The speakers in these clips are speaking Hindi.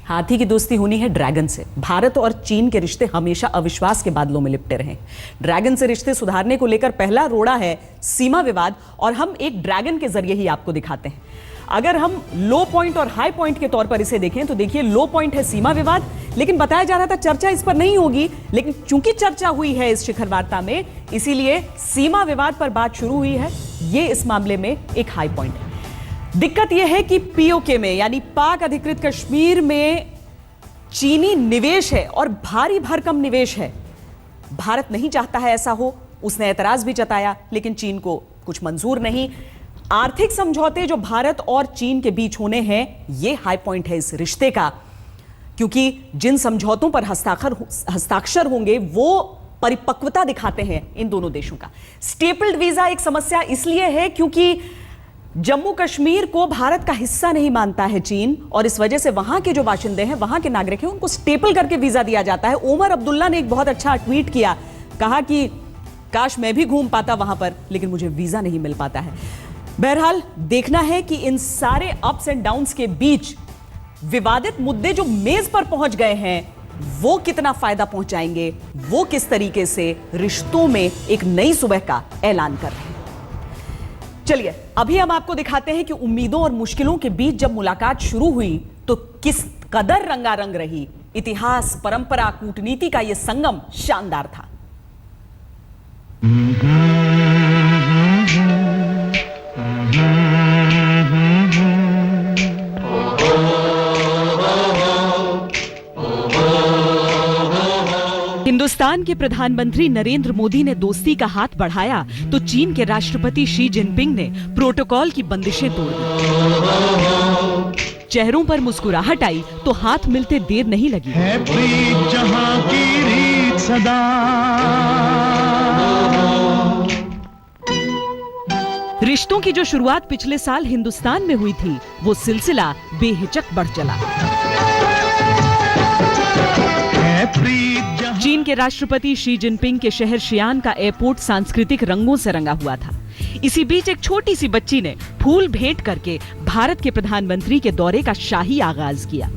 हाथी की दोस्ती होनी है ड्रैगन से। भारत और चीन के रिश्ते हमेशा अविश्वास के बादलों में लिपटे रहे। ड्रैगन से रिश्ते सुधारने को लेकर पहला रोड़ा है सीमा विवाद, और हम एक ड्रैगन के जरिए ही आपको दिखाते हैं। अगर हम लो पॉइंट और हाई पॉइंट के तौर पर इसे देखें तो देखिए, लो पॉइंट है सीमा विवाद, लेकिन बताया जा रहा था चर्चा इस पर नहीं होगी, लेकिन चूंकि चर्चा हुई है इस शिखर वार्ता में, इसीलिए सीमा विवाद पर बात शुरू हुई है। ये इस मामले में एक हाई पॉइंट है। दिक्कत यह है कि पीओके में यानी पाक अधिकृत कश्मीर में चीनी निवेश है और भारी भरकम निवेश है। भारत नहीं चाहता है ऐसा हो, उसने एतराज भी जताया, लेकिन चीन को कुछ मंजूर नहीं। आर्थिक समझौते जो भारत और चीन के बीच होने हैं, यह हाई पॉइंट है इस रिश्ते का, क्योंकि जिन समझौतों पर हस्ताक्षर होंगे वो परिपक्वता दिखाते हैं इन दोनों देशों का। स्टेपल्ड वीजा एक समस्या इसलिए है क्योंकि जम्मू कश्मीर को भारत का हिस्सा नहीं मानता है चीन, और इस वजह से वहां के जो बाशिंदे हैं, वहां के नागरिक हैं, उनको स्टेपल करके वीजा दिया जाता है। उमर अब्दुल्ला ने एक बहुत अच्छा ट्वीट किया, कहा कि काश मैं भी घूम पाता वहां पर, लेकिन मुझे वीजा नहीं मिल पाता है। बहरहाल देखना है कि इन सारे अप्स एंड डाउन्स के बीच विवादित मुद्दे जो मेज पर पहुंच गए हैं, वो कितना फायदा पहुंचाएंगे, वो किस तरीके से रिश्तों में एक नई सुबह का ऐलान कर रहे हैं। चलिए अभी हम आपको दिखाते हैं कि उम्मीदों और मुश्किलों के बीच जब मुलाकात शुरू हुई तो किस कदर रंगारंग रही। इतिहास, परंपरा, कूटनीति का यह संगम शानदार था। हिंदुस्तान के प्रधानमंत्री नरेंद्र मोदी ने दोस्ती का हाथ बढ़ाया तो चीन के राष्ट्रपति शी जिनपिंग ने प्रोटोकॉल की बंदिशें तोड़ दी। चेहरों पर मुस्कुराहट आई तो हाथ मिलते देर नहीं लगी। है प्रीत जहां की रीत सदा। रिश्तों की जो शुरुआत पिछले साल हिंदुस्तान में हुई थी, वो सिलसिला बेहिचक बढ़ चला। चीन के राष्ट्रपति शी जिनपिंग के शहर शियान का एयरपोर्ट सांस्कृतिक रंगों से रंगा हुआ था। इसी बीच एक छोटी सी बच्ची ने फूल भेंट करके भारत के प्रधानमंत्री के दौरे का शाही आगाज किया।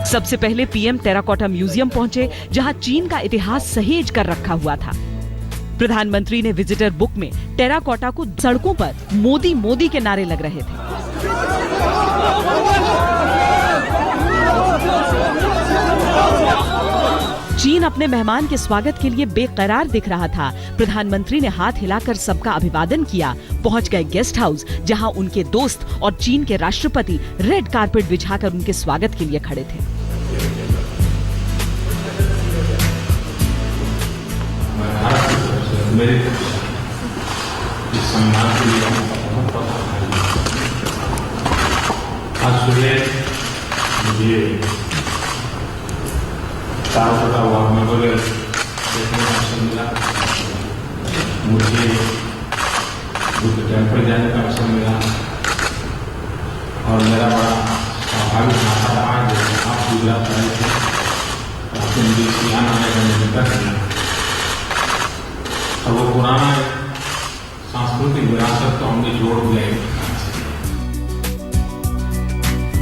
सबसे पहले पीएम टेराकोटा म्यूजियम पहुंचे, जहां चीन का इतिहास सहेज कर रखा हुआ था। प्रधानमंत्री ने विजिटर बुक में टेराकोटा को सड़कों पर मोदी मोदी के नारे लग रहे थे। चीन अपने मेहमान के स्वागत के लिए बेकरार दिख रहा था। प्रधानमंत्री ने हाथ हिलाकर सबका अभिवादन किया। पहुंच गए गेस्ट हाउस, जहां उनके दोस्त और चीन के राष्ट्रपति रेड कारपेट बिछाकर उनके स्वागत के लिए खड़े थे। आज सुबह मुझे टेराकोटा वॉर मेमोरियल देखने का अवसर मिला। मुझे बुद्ध टेम्पल जाने का अवसर मिला, और मेरा बड़ा स्वाभाविक नाता रहा है। जैसे आप गुजरात आए थे, आपको मुझे सियान आने का निमंत्रण किया, और वो पुराना सांस्कृतिक विरासत तो हमने जोड़ दिया।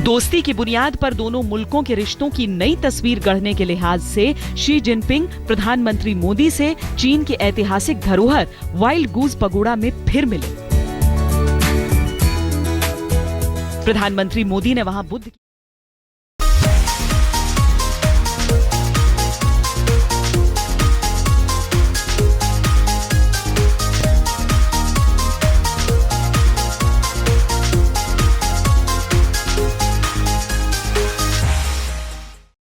दोस्ती की बुनियाद पर दोनों मुल्कों के रिश्तों की नई तस्वीर गढ़ने के लिहाज से शी जिनपिंग प्रधानमंत्री मोदी से चीन की ऐतिहासिक धरोहर वाइल्ड गूज पगोड़ा में फिर मिले। प्रधानमंत्री मोदी ने वहां बुद्ध